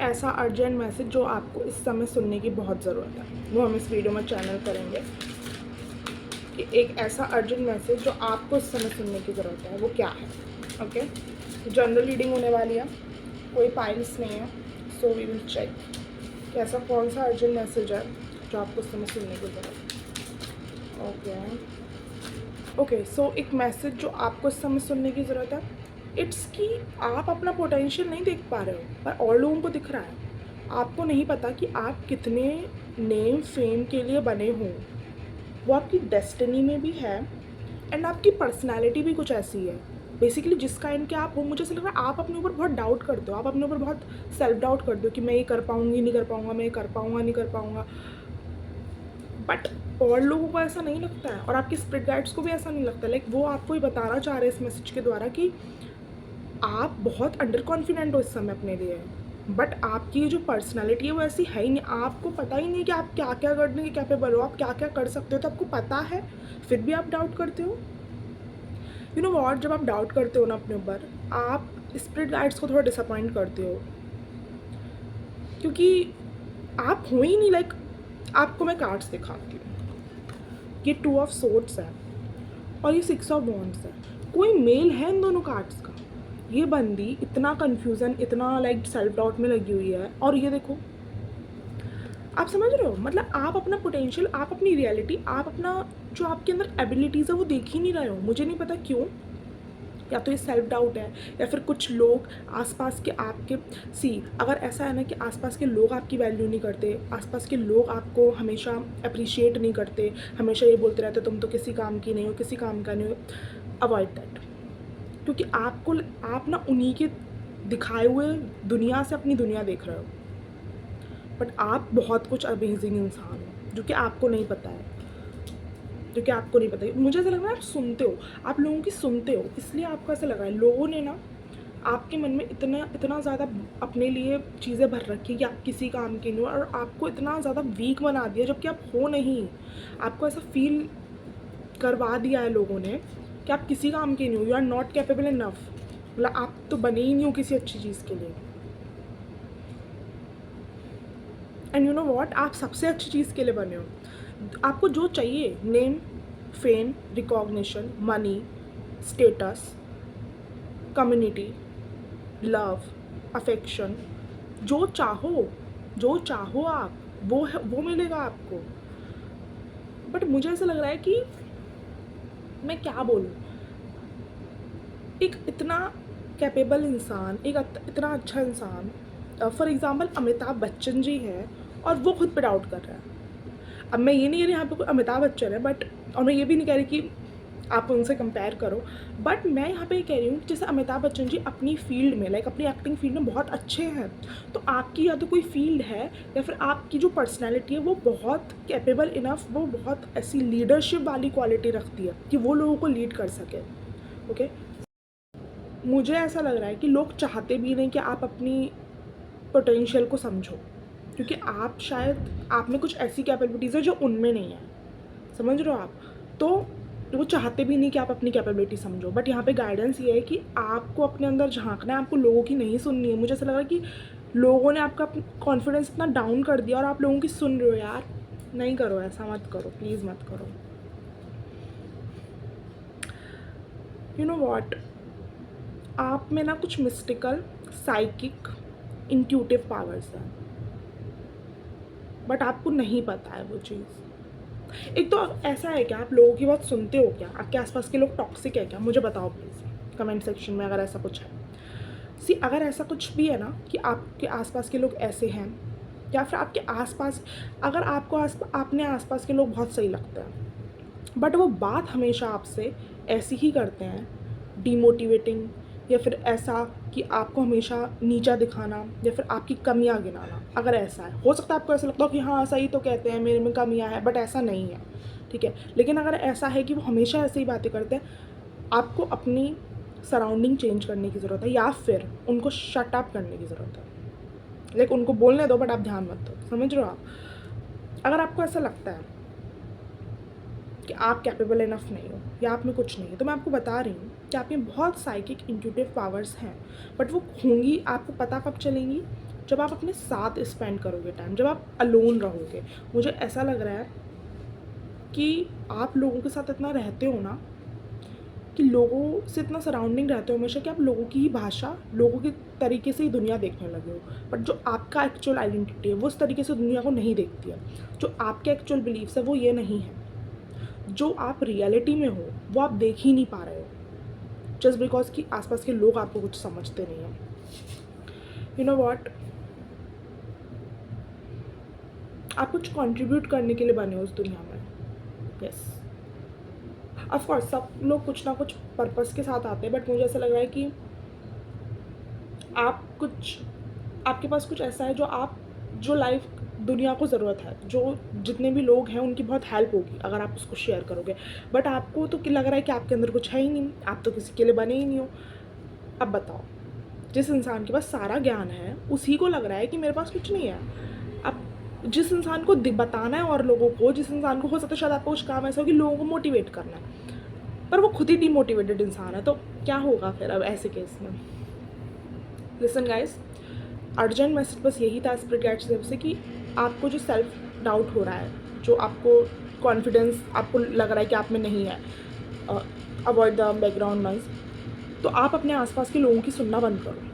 ऐसा urgent message जो आपको इस समय सुनने की बहुत ज़रूरत है, वो हम इस वीडियो में चैनल करेंगे कि एक ऐसा अर्जेंट मैसेज जो आपको इस समय सुनने की ज़रूरत है वो क्या है। ओके, जनरल रीडिंग होने वाली है, कोई पाइल्स नहीं है, सो वी विल चेक कि ऐसा कौन सा अर्जेंट मैसेज है जो आपको इस समय सुनने की ज़रूरत है। ओके, सो एक मैसेज जो आपको इस समय सुनने की ज़रूरत है, इट्स कि आप अपना पोटेंशियल नहीं देख पा रहे हो पर और लोगों को दिख रहा है। आपको नहीं पता कि आप कितने नेम फेम के लिए बने हो, वो आपकी डेस्टिनी में भी है एंड आपकी पर्सनालिटी भी कुछ ऐसी है। बेसिकली जिस काइंड के आप हो, मुझे ऐसा लग रहा है आप अपने ऊपर बहुत डाउट करते हो, आप अपने ऊपर बहुत सेल्फ डाउट करते हो कि मैं ये कर पाऊँगी नहीं कर पाऊँगा, मैं ये कर पाऊँगा नहीं कर पाऊँगा। बट और लोगों को ऐसा नहीं लगता है और आपके स्पिरिट गाइड्स को भी ऐसा नहीं लगता। लाइक वो आपको ये बताना चाह रहे हैं इस मैसेज के द्वारा कि आप बहुत अंडर कॉन्फिडेंट हो इस समय अपने लिए, बट आपकी जो पर्सनालिटी है वो ऐसी है ही नहीं। आपको पता ही नहीं कि आप क्या क्या करने के कैपेबल हो, आप क्या क्या कर सकते हो। तो आपको पता है फिर भी आप डाउट करते हो। यू नो व्हाट, जब आप डाउट करते हो ना अपने ऊपर, आप स्पिरिट गाइड्स को थोड़ा डिसअपॉइंट करते हो क्योंकि आप हो ही नहीं। लाइक आपको मैं कार्ड्स दिखाती हूँ, ये 2 ऑफ सोर्ड्स है और ये 6 ऑफ वॉन्ड्स है। कोई मेल है इन दोनों कार्ड्स का। ये बंदी इतना कन्फ्यूज़न, इतना लाइक सेल्फ डाउट में लगी हुई है और ये देखो, आप समझ रहे हो, मतलब आप अपना पोटेंशियल, आप अपनी रियलिटी, आप अपना जो आपके अंदर एबिलिटीज़ है वो देख ही नहीं रहे हो। मुझे नहीं पता क्यों, या तो ये सेल्फ डाउट है या फिर कुछ लोग आसपास के आपके अगर ऐसा है ना कि आसपास के लोग आपकी वैल्यू नहीं करते, आसपास के लोग आपको हमेशा अप्रिशिएट नहीं करते, हमेशा ये बोलते रहते तुम तो किसी काम की नहीं हो, किसी काम का नहीं हो, अवॉइड दैट। क्योंकि आप ना उन्हीं के दिखाए हुए दुनिया से अपनी दुनिया देख रहे हो, बट आप बहुत कुछ अमेजिंग इंसान हो जो कि आपको नहीं पता है, जो कि आपको नहीं पता है। मुझे ऐसा लग रहा है आप सुनते हो, आप लोगों की सुनते हो, इसलिए आपको ऐसा लग रहा है। लोगों ने ना आपके मन में इतना ज़्यादा अपने लिए चीज़ें भर रखी कि आप किसी काम के नहीं हो और आपको इतना ज़्यादा वीक बना दिया जबकि आप हो नहीं। आपको ऐसा फील करवा दिया है लोगों ने कि आप किसी काम के नहीं हो, you are not capable enough. मतलब आप तो बने ही नहीं हो किसी अच्छी चीज़ के लिए। एंड यू नो व्हाट, आप सबसे अच्छी चीज़ के लिए बने हो। आपको जो चाहिए, name fame, recognition, money, status, community, love, affection, जो चाहो आप, वो मिलेगा आपको। बट मुझे ऐसा लग रहा है कि मैं क्या बोलूँ, एक इतना कैपेबल इंसान, एक इतना अच्छा इंसान, फॉर एग्ज़ाम्पल अमिताभ बच्चन जी है और वो खुद पे डाउट कर रहा है। अब मैं ये नहीं कह रही यहाँ पे कोई अमिताभ बच्चन है, बट और मैं ये भी नहीं कह रही कि आप उनसे कंपेयर करो, बट मैं यहाँ पे ये कह रही हूँ कि जैसे अमिताभ बच्चन जी अपनी फील्ड में, लाइक अपनी एक्टिंग फील्ड में बहुत अच्छे हैं, तो आपकी या तो कोई फील्ड है या फिर आपकी जो पर्सनैलिटी है वो बहुत कैपेबल इनफ, वो बहुत ऐसी लीडरशिप वाली क्वालिटी रखती है कि वो लोगों को लीड कर सके। ओके, मुझे ऐसा लग रहा है कि लोग चाहते भी नहीं कि आप अपनी पोटेंशियल को समझो, क्योंकि आप शायद आप में कुछ ऐसी कैपेबिलिटीज़ है जो उनमें नहीं है, समझ रहे हो आप। तो वो चाहते भी नहीं कि आप अपनी कैपेबिलिटी समझो। बट यहाँ पे गाइडेंस ये है कि आपको अपने अंदर झांकना है, आपको लोगों की नहीं सुननी है। मुझे ऐसा लग रहा है कि लोगों ने आपका कॉन्फिडेंस इतना डाउन कर दिया और आप लोगों की सुन रहे हो। यार नहीं करो, ऐसा मत करो, प्लीज़ मत करो। यू नो वॉट, आप में ना कुछ मिस्टिकल, साइकिक, इंट्यूटिव पावर्स हैं, बट आपको नहीं पता है वो चीज़। एक तो ऐसा है क्या, आप लोगों की बात सुनते हो क्या? आपके आसपास के लोग टॉक्सिक है क्या? मुझे बताओ प्लीज़ कमेंट सेक्शन में अगर ऐसा कुछ है। अगर ऐसा कुछ भी है ना कि आपके आसपास के लोग ऐसे हैं, या फिर आपके आसपास, अगर आपको अपने आसपास के लोग बहुत सही लगते हैं बट वो बात हमेशा आपसे ऐसी ही करते हैं, डीमोटिवेटिंग, या फिर ऐसा कि आपको हमेशा नीचा दिखाना या फिर आपकी कमियां गिनाना, अगर ऐसा है, हो सकता है आपको ऐसा लगता हो कि हाँ सही तो कहते हैं, मेरे में कमियां हैं, बट ऐसा नहीं है, ठीक है। लेकिन अगर ऐसा है कि वो हमेशा ऐसे ही बातें करते हैं, आपको अपनी सराउंडिंग चेंज करने की ज़रूरत है या फिर उनको शट अप करने की ज़रूरत है। लाइक उनको बोलने दो बट आप ध्यान मत दो, समझ रहे हो आप। अगर आपको ऐसा लगता है कि आप कैपेबल इनफ नहीं हो या आप में कुछ नहीं है, तो मैं आपको बता रही हूँ कि आप में बहुत साइकिक इंट्यूटिव पावर्स हैं, बट वो होंगी, आपको पता कब चलेंगी, जब आप अपने साथ स्पेंड करोगे टाइम, जब आप अलोन रहोगे। मुझे ऐसा लग रहा है कि आप लोगों के साथ इतना रहते हो ना, कि लोगों से इतना सराउंडिंग रहते हो हमेशा, कि आप लोगों की ही भाषा, लोगों के तरीके से ही दुनिया देखने लगे हो। बट जो आपका एक्चुअल आइडेंटिटी है वो उस तरीके से दुनिया को नहीं देखती है। जो आपके एक्चुअल बिलीव्स है वो ये नहीं है। जो आप रियलिटी में हो वो आप देख ही नहीं पा रहे हो, जस्ट बिकॉज कि आसपास के लोग आपको कुछ समझते नहीं हैं। यू नो वॉट, आप कुछ कंट्रीब्यूट करने के लिए बने हो उस दुनिया में। यस, ऑफ कोर्स सब लोग कुछ ना कुछ पर्पस के साथ आते हैं, बट मुझे ऐसा लग रहा है कि आपके पास कुछ ऐसा है जो लाइफ दुनिया को ज़रूरत है, जो जितने भी लोग हैं उनकी बहुत हेल्प होगी अगर आप उसको शेयर करोगे। बट आपको तो लग रहा है कि आपके अंदर कुछ है ही नहीं, आप तो किसी के लिए बने ही नहीं हो। अब बताओ, जिस इंसान के पास सारा ज्ञान है उसी को लग रहा है कि मेरे पास कुछ नहीं है। अब जिस इंसान को बताना है और लोगों को, जिस इंसान को हो सकता है शायद आपका कुछ काम ऐसा हो कि लोगों को मोटिवेट करना है, पर वो खुद ही डिमोटिवेटेड इंसान है, तो क्या होगा फिर अब ऐसे केस में। लिसन गाइस, अर्जेंट मैसेज बस यही था स्पिरिट से कि आपको जो सेल्फ डाउट हो रहा है, जो आपको कॉन्फिडेंस आपको लग रहा है कि आप में नहीं है, अवॉइड द बैकग्राउंड नॉइज। तो आप अपने आसपास के लोगों की सुनना बंद करो।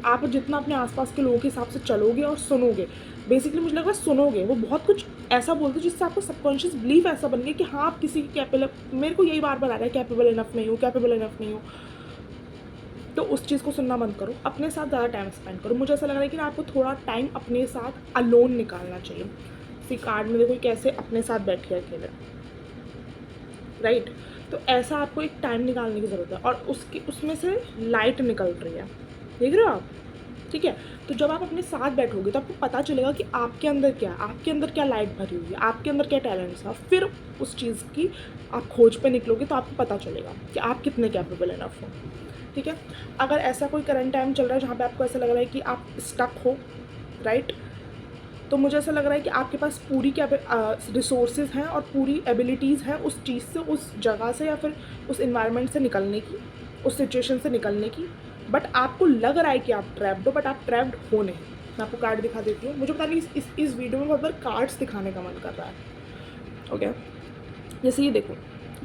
आप जितना अपने आसपास के लोगों के हिसाब से चलोगे और सुनोगे, बेसिकली मुझे लग रहा है सुनोगे, वो बहुत कुछ ऐसा बोलते हैं जिससे आपको सबकॉन्शियस बिलीफ ऐसा बन गया कि हाँ आप किसी की कैपेबल, मेरे को यही बार बार आ रहा है कैपेबल इनफ नहीं हूँ, कैपेबल इनफ नहीं हूँ। तो उस चीज़ को सुनना बंद करो, अपने साथ ज़्यादा टाइम स्पेंड करो। मुझे ऐसा लग रहा है कि आपको थोड़ा टाइम अपने साथ अलोन निकालना चाहिए। इसी कार्ड में देखो कैसे अपने साथ बैठे अकेले, राइट। तो ऐसा आपको एक टाइम निकालने की ज़रूरत है, और उसमें से लाइट निकल रही है, देख रहे हो आप, ठीक है। तो जब आप अपने साथ बैठोगे तो आपको पता चलेगा कि आपके अंदर क्या है, आपके अंदर क्या लाइट भरी हुई है, आपके अंदर क्या टैलेंट्स है। फिर उस चीज़ की आप खोज पे निकलोगे तो आपको पता चलेगा कि आप कितने कैपेबल इनफ हो, ठीक है। अगर ऐसा कोई करंट टाइम चल रहा है जहाँ पे आपको ऐसा लग रहा है कि आप स्टक हो, राइट, तो मुझे ऐसा लग रहा है कि आपके पास पूरी रिसोर्सेज हैं और पूरी एबिलिटीज़ हैं उस चीज़ से, उस जगह से, या फिर उस इन्वायरमेंट से निकलने की, उस सिचुएशन से निकलने की। बट आपको लग रहा है कि आप ट्रैप्ड हो, बट आप ट्रैप्ड हो नहीं। मैं आपको कार्ड दिखा देती हूँ। मुझे पता नहीं इस वीडियो में बहुत बार कार्ड्स दिखाने का मन कर रहा है, ओके। जैसे ये देखो,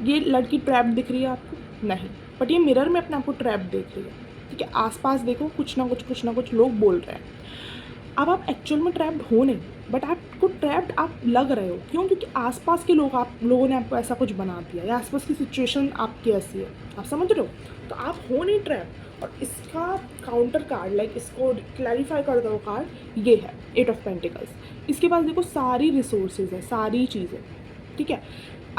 ये लड़की ट्रैप्ड दिख रही है आपको? नहीं, बट ये मिरर में अपने आपको ट्रैप्ड देख रही है, ठीक है। आसपास देखो, कुछ ना कुछ लोग बोल रहे हैं। अब आप एक्चुअल में ट्रैप्ड हो नहीं, बट आपको ट्रैप्ड आप लग रहे हो। क्यों? क्योंकि आसपास के लोगों ने आपको ऐसा कुछ बना दिया, या आसपास की सिचुएशन आपकी ऐसी है, आप समझ रहे हो। तो आप हो नहीं ट्रैप्ड। और इसका काउंटर कार्ड, लाइक इसको क्लैरिफाई कर दो कार्ड, ये है 8 ऑफ पेंटिकल्स। इसके पास देखो सारी रिसोर्सेज है, सारी चीज़ें, ठीक है।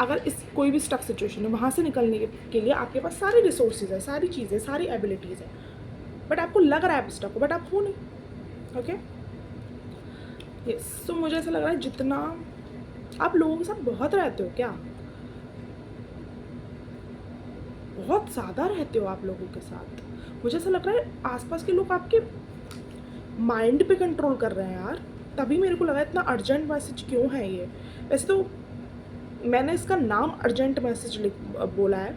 अगर कोई भी स्टक सिचुएशन है, वहाँ से निकलने के लिए आपके पास सारी रिसोर्सेज है, सारी चीज़ें, सारी एबिलिटीज़ है, बट आपको लग रहा है आप स्टक हो, बट आप हो नहीं, ओके। यस, तो मुझे ऐसा लग रहा है जितना आप लोगों के साथ बहुत रहते हो, क्या बहुत ज़्यादा रहते हो आप लोगों के साथ। मुझे ऐसा लग रहा है आसपास के लोग आपके माइंड पे कंट्रोल कर रहे हैं यार। तभी मेरे को लगा इतना अर्जेंट मैसेज क्यों है ये। वैसे तो मैंने इसका नाम अर्जेंट मैसेज बोला है,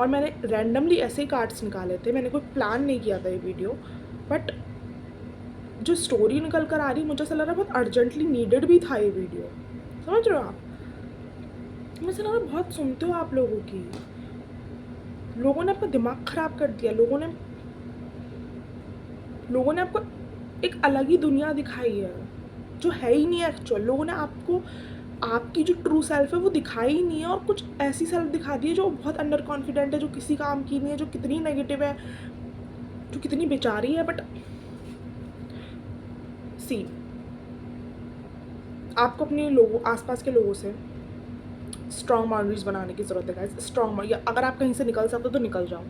और मैंने रैंडमली ऐसे ही कार्ड्स निकाले थे, मैंने कोई प्लान नहीं किया था ये वीडियो। बट जो स्टोरी निकल कर आ रही, मुझे ऐसा लग रहा है बहुत अर्जेंटली नीडेड भी था ये वीडियो, समझ रहे हो आप। मुझे ऐसा लग रहा है बहुत सुनते हो आप लोगों की, लोगों ने आपका दिमाग ख़राब कर दिया। लोगों ने आपको एक अलग ही दुनिया दिखाई है जो है ही नहीं है एक्चुअल। लोगों ने आपको आपकी जो ट्रू सेल्फ है वो दिखाई ही नहीं है, और कुछ ऐसी सेल्फ दिखा दी है जो बहुत अंडर कॉन्फिडेंट है, जो किसी काम की नहीं है, जो कितनी नेगेटिव है, जो कितनी बेचारी है। बट सी, आपको अपने आसपास के लोगों से स्ट्रॉन्ग बाउंड्रीज बनाने की ज़रूरत है गाइस। स्ट्रॉन्ग, या अगर आप कहीं से निकल सकते हो तो निकल जाओ,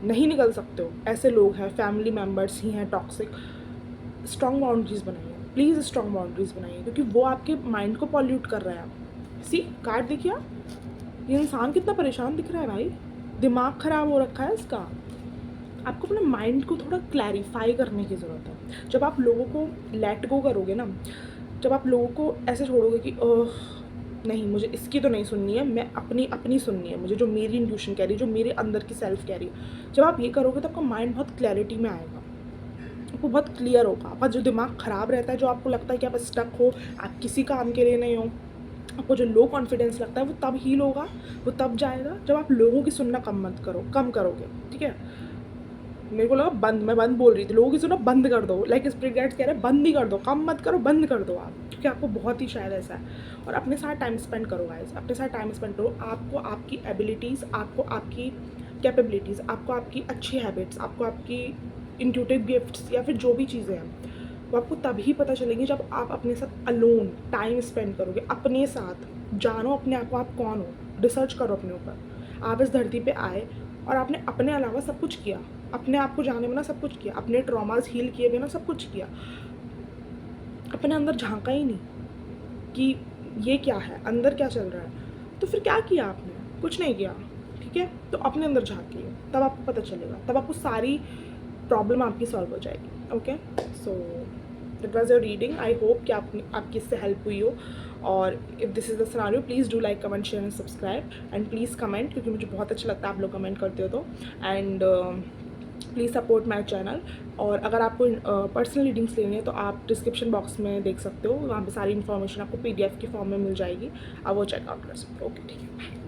नहीं निकल सकते हो, ऐसे लोग हैं, फैमिली मेम्बर्स ही हैं टॉक्सिक। स्ट्रॉन्ग बाउंड्रीज बनाइए प्लीज़, स्ट्रॉन्ग बाउंड्रीज बनाइए, क्योंकि वो आपके माइंड को पॉल्यूट कर रहा है। सी, कार्ड देखिए आप, ये इंसान कितना परेशान दिख रहा है भाई, दिमाग ख़राब हो रखा है इसका। आपको अपने माइंड को थोड़ा क्लैरिफाई करने की ज़रूरत है। जब आप लोगों को लेट गो करोगे ना, जब आप लोगों को ऐसे छोड़ोगे कि नहीं मुझे इसकी तो नहीं सुननी है, मैं अपनी सुननी है, मुझे जो मेरी इंट्यूशन कह रही है, जो मेरे अंदर की सेल्फ कह रही है, जब आप ये करोगे तो आपका माइंड बहुत क्लैरिटी में आएगा। आपको बहुत क्लियर होगा। आपका जो दिमाग ख़राब रहता है, जो आपको लगता है कि आप स्टक हो, आप किसी काम के लिए नहीं हो, आपको जो लो कॉन्फिडेंस लगता है, वो तब हील होगा, वो तब जाएगा जब आप लोगों की सुनना कम करोगे, ठीक है। मेरे को लगा मैं बंद बोल रही थी, लोगों की सुनना बंद कर दो, लाइक स्पिरिट गाइड्स कह रहे हैं बंद ही कर दो, कम मत करो, बंद कर दो आप, क्योंकि आपको बहुत ही शायद ऐसा है। और अपने साथ टाइम स्पेंड करो गाइस, अपने साथ टाइम स्पेंड करो। आपको आपकी एबिलिटीज़, आपको आपकी कैपेबिलिटीज़, आपको आपकी अच्छी हैबिट्स, आपको आपकी इंट्यूटिव गिफ्ट्स या फिर जो भी चीज़ें हैं, वो आपको तभी पता चलेंगी जब आप अपने साथ अलोन टाइम स्पेंड करोगे, अपने साथ जानो अपने आप को, आप कौन हो, रिसर्च करो अपने ऊपर। आप इस धरती पे आए और आपने अपने अलावा सब कुछ किया, अपने आप को जाने बिना सब कुछ किया, अपने ट्रॉमास हील किए बिना सब कुछ किया, अपने अंदर झांका ही नहीं कि ये क्या है, अंदर क्या चल रहा है, तो फिर क्या किया आपने? कुछ नहीं किया, ठीक है। तो अपने अंदर झांकिए, तब आपको पता चलेगा, तब आपको सारी प्रॉब्लम आपकी सॉल्व हो जाएगी। Okay, so that was your reading. I hope कि आपकी इससे हेल्प हुई हो। और if this is the scenario, please do like, comment, share and subscribe, and please comment, क्योंकि मुझे बहुत अच्छा लगता है आप लोग कमेंट करते हो तो। And please support my channel. और अगर आपको पर्सनल रीडिंग्स लेनी है तो आप डिस्क्रिप्शन बॉक्स में देख सकते हो, वहाँ पे सारी इन्फॉर्मेशन आपको PDF के फॉर्म में मिल जाएगी, आप वो चेकआउट कर सकते हो। ओके, ठीक है, बाय।